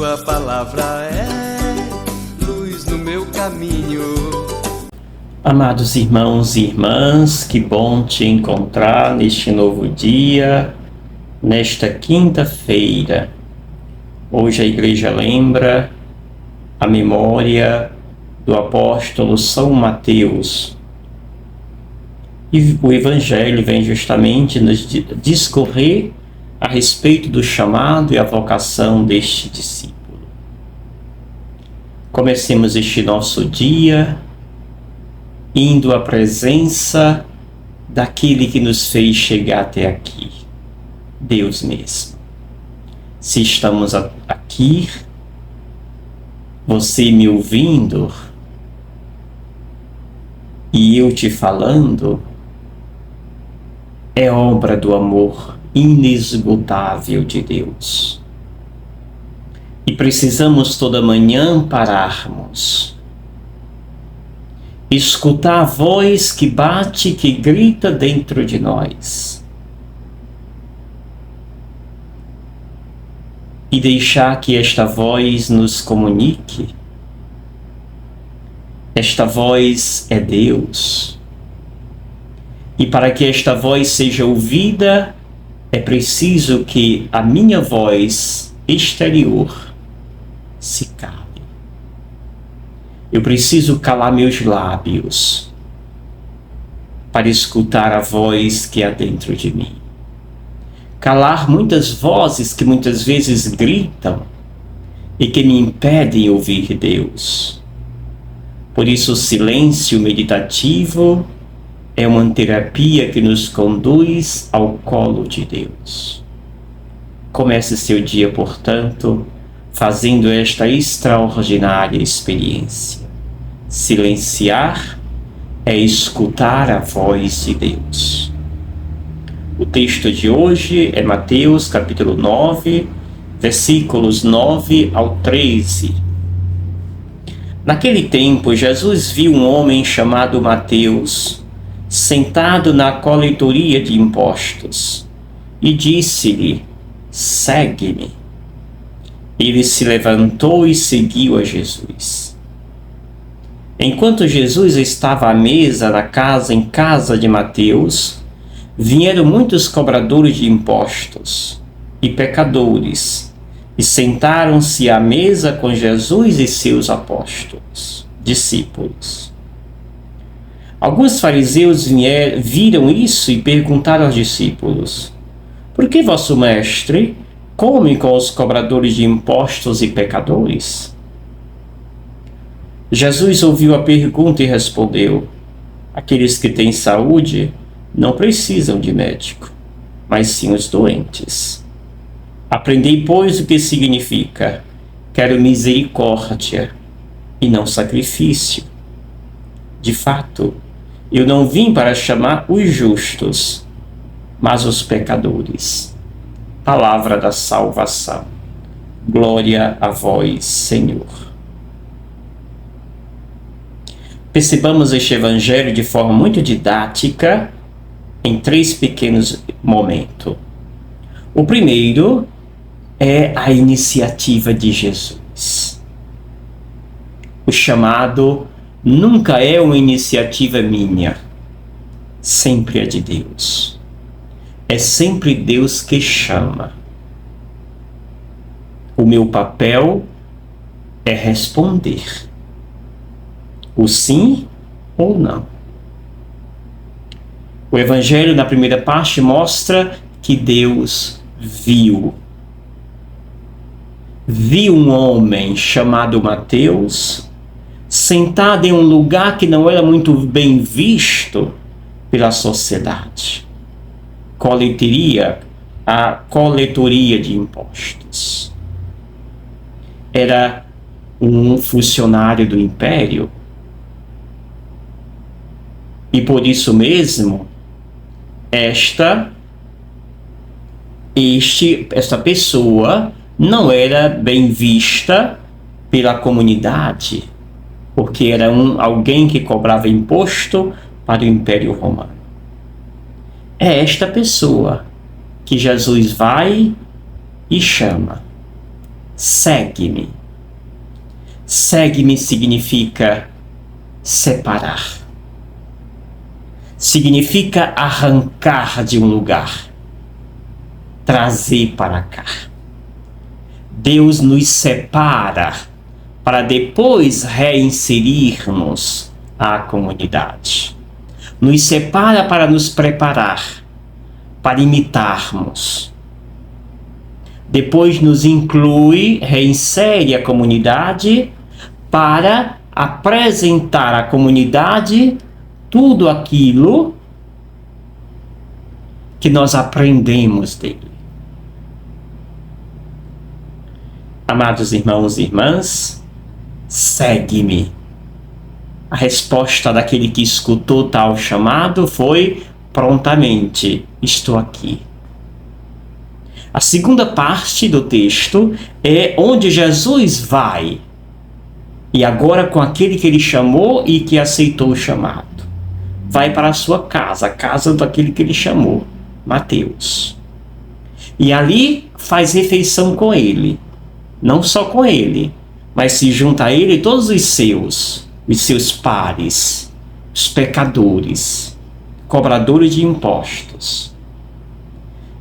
tua palavra é luz no meu caminho. Amados irmãos e irmãs, que bom te encontrar neste novo dia, nesta quinta-feira. Hoje a igreja lembra a memória do apóstolo São Mateus. E o Evangelho vem justamente nos discorrer a respeito do chamado e a vocação deste discípulo. Comecemos este nosso dia indo à presença daquele que nos fez chegar até aqui, Deus mesmo. Se estamos aqui, você me ouvindo e eu te falando, é obra do amor inesgotável de Deus. E precisamos toda manhã pararmos, escutar a voz que bate, que grita dentro de nós e deixar que esta voz nos comunique. Esta voz é Deus. E para que esta voz seja ouvida, é preciso que a minha voz exterior se cale. Eu preciso calar meus lábios para escutar a voz que há dentro de mim. Calar muitas vozes que muitas vezes gritam e que me impedem ouvir Deus. Por isso, o silêncio meditativo é uma terapia que nos conduz ao colo de Deus. Comece seu dia, portanto, fazendo esta extraordinária experiência. Silenciar é escutar a voz de Deus. O texto de hoje é Mateus capítulo 9, versículos 9 ao 13. Naquele tempo, Jesus viu um homem chamado Mateus, sentado na coletoria de impostos, e disse-lhe: segue-me. Ele se levantou e seguiu a Jesus. Enquanto Jesus estava à mesa em casa de Mateus, vieram muitos cobradores de impostos e pecadores, e sentaram-se à mesa com Jesus e seus discípulos. Alguns fariseus viram isso e perguntaram aos discípulos: por que vosso mestre come com os cobradores de impostos e pecadores? Jesus ouviu a pergunta e respondeu: aqueles que têm saúde não precisam de médico, mas sim os doentes. Aprendei, pois, o que significa: quero misericórdia e não sacrifício. De fato, eu não vim para chamar os justos, mas os pecadores. Palavra da salvação. Glória a vós, Senhor. Percebamos este evangelho de forma muito didática em 3 pequenos momentos. O primeiro é a iniciativa de Jesus. O chamado nunca é uma iniciativa minha, sempre é de Deus. É sempre Deus que chama. O meu papel é responder o sim ou não. O Evangelho, na primeira parte, mostra que Deus viu um homem chamado Mateus sentado em um lugar que não era muito bem visto pela sociedade. A coletoria de impostos. Era um funcionário do império. E por isso mesmo, esta pessoa não era bem vista pela comunidade, porque era alguém que cobrava imposto para o Império Romano. É esta pessoa que Jesus vai e chama. segue-me. Segue-me significa separar. Significa arrancar de um lugar, trazer para cá. Deus nos separa para depois reinserirmos à comunidade. Nos separa para nos preparar, para imitarmos. Depois nos inclui, reinsere a comunidade para apresentar à comunidade tudo aquilo que nós aprendemos dele. Amados irmãos e irmãs, segue-me. A resposta daquele que escutou tal chamado foi: prontamente, estou aqui. A segunda parte do texto é onde Jesus vai, e agora com aquele que ele chamou e que aceitou o chamado. Vai para a sua casa, a casa daquele que ele chamou, Mateus. E ali faz refeição com ele. Não só com ele, mas se junta a ele todos os seus pares, os pecadores, cobradores de impostos.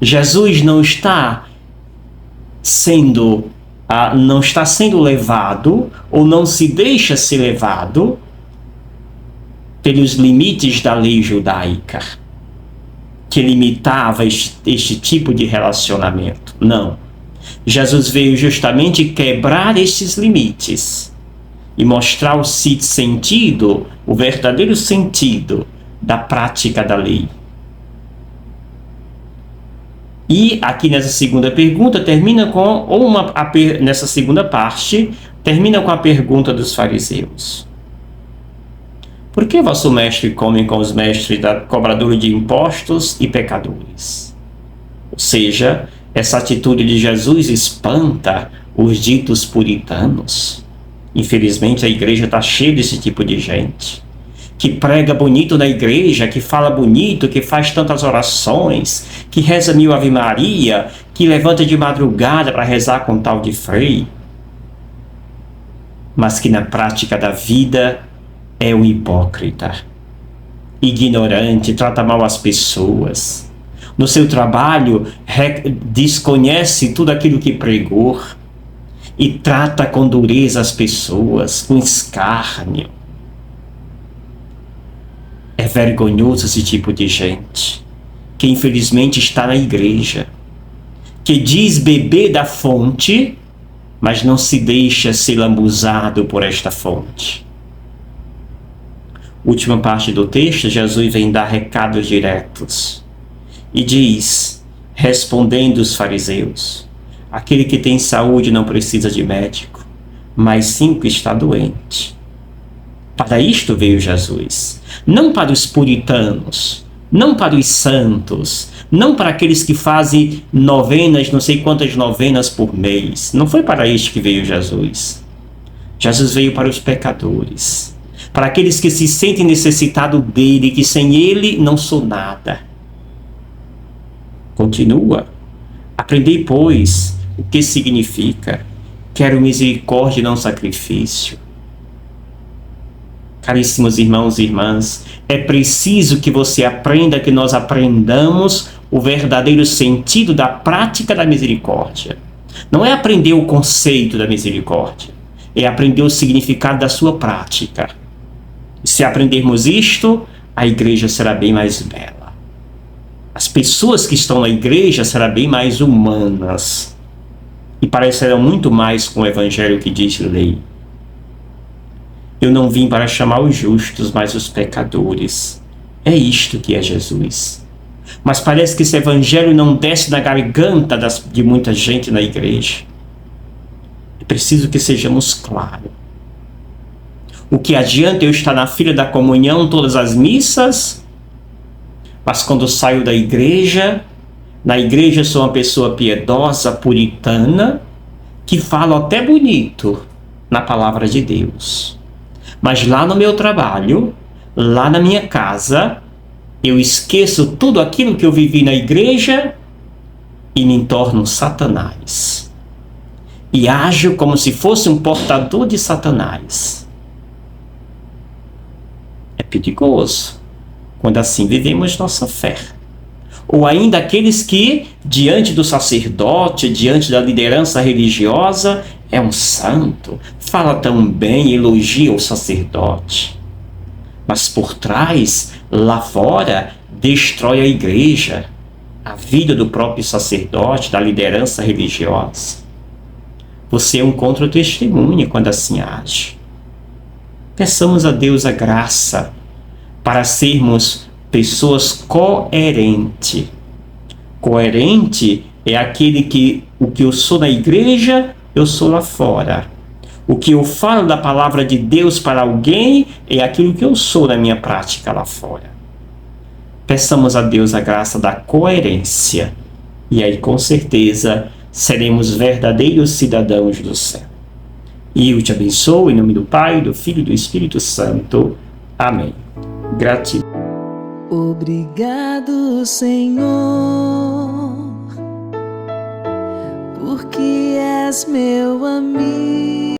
Jesus não está sendo levado, ou não se deixa ser levado pelos limites da lei judaica, que limitava este tipo de relacionamento. Não. Jesus veio justamente quebrar estes limites e mostrar o verdadeiro sentido da prática da lei. E aqui nessa segunda pergunta nessa segunda parte, termina com a pergunta dos fariseus. Por que vosso mestre come com os mestres cobradores de impostos e pecadores? Ou seja, essa atitude de Jesus espanta os ditos puritanos. Infelizmente, a igreja está cheia desse tipo de gente, que prega bonito na igreja, que fala bonito, que faz tantas orações, que reza 1000 Ave Maria, que levanta de madrugada para rezar com tal de frei, mas que na prática da vida é um hipócrita, ignorante, trata mal as pessoas. No seu trabalho, desconhece tudo aquilo que pregou e trata com dureza as pessoas, com escárnio. É vergonhoso esse tipo de gente, que infelizmente está na igreja, que diz beber da fonte, mas não se deixa ser lambuzado por esta fonte. Última parte do texto, Jesus vem dar recados diretos e diz, respondendo os fariseus: aquele que tem saúde não precisa de médico, mas sim que está doente. Para isto veio Jesus, não para os puritanos, não para os santos, não para aqueles que fazem novenas, não sei quantas novenas por mês. Não foi para isto que veio Jesus. Jesus veio para os pecadores, para aqueles que se sentem necessitados dele, que sem ele não sou nada. Continua. Aprendei, pois, o que significa: quero misericórdia e não sacrifício. Caríssimos irmãos e irmãs, é preciso que você aprenda, que nós aprendamos o verdadeiro sentido da prática da misericórdia. Não é aprender o conceito da misericórdia, é aprender o significado da sua prática. E se aprendermos isto, a igreja será bem mais bela. As pessoas que estão na igreja serão bem mais humanas e parecerão muito mais com o evangelho que diz lei. Eu não vim para chamar os justos, mas os pecadores. É isto que é Jesus. Mas parece que esse evangelho não desce na garganta de muita gente na igreja. É preciso que sejamos claros. O que adianta eu estar na fila da comunhão todas as missas, mas quando saio da igreja, na igreja sou uma pessoa piedosa, puritana, que falo até bonito na palavra de Deus. Mas lá no meu trabalho, lá na minha casa, eu esqueço tudo aquilo que eu vivi na igreja e me torno Satanás. e ajo como se fosse um portador de Satanás. É perigoso quando assim vivemos nossa fé. Ou ainda aqueles que, diante do sacerdote, diante da liderança religiosa, é um santo, fala tão bem, elogia o sacerdote. Mas por trás, lá fora, destrói a igreja, a vida do próprio sacerdote, da liderança religiosa. Você é um contra-testemunha quando assim age. Peçamos a Deus a graça para sermos pessoas coerentes. Coerente é aquele que o que eu sou na igreja, eu sou lá fora. O que eu falo da palavra de Deus para alguém é aquilo que eu sou na minha prática lá fora. Peçamos a Deus a graça da coerência. E aí, com certeza, seremos verdadeiros cidadãos do céu. E eu te abençoo em nome do Pai, do Filho e do Espírito Santo. Amém. Gratidão. Obrigado, Senhor, porque és meu amigo.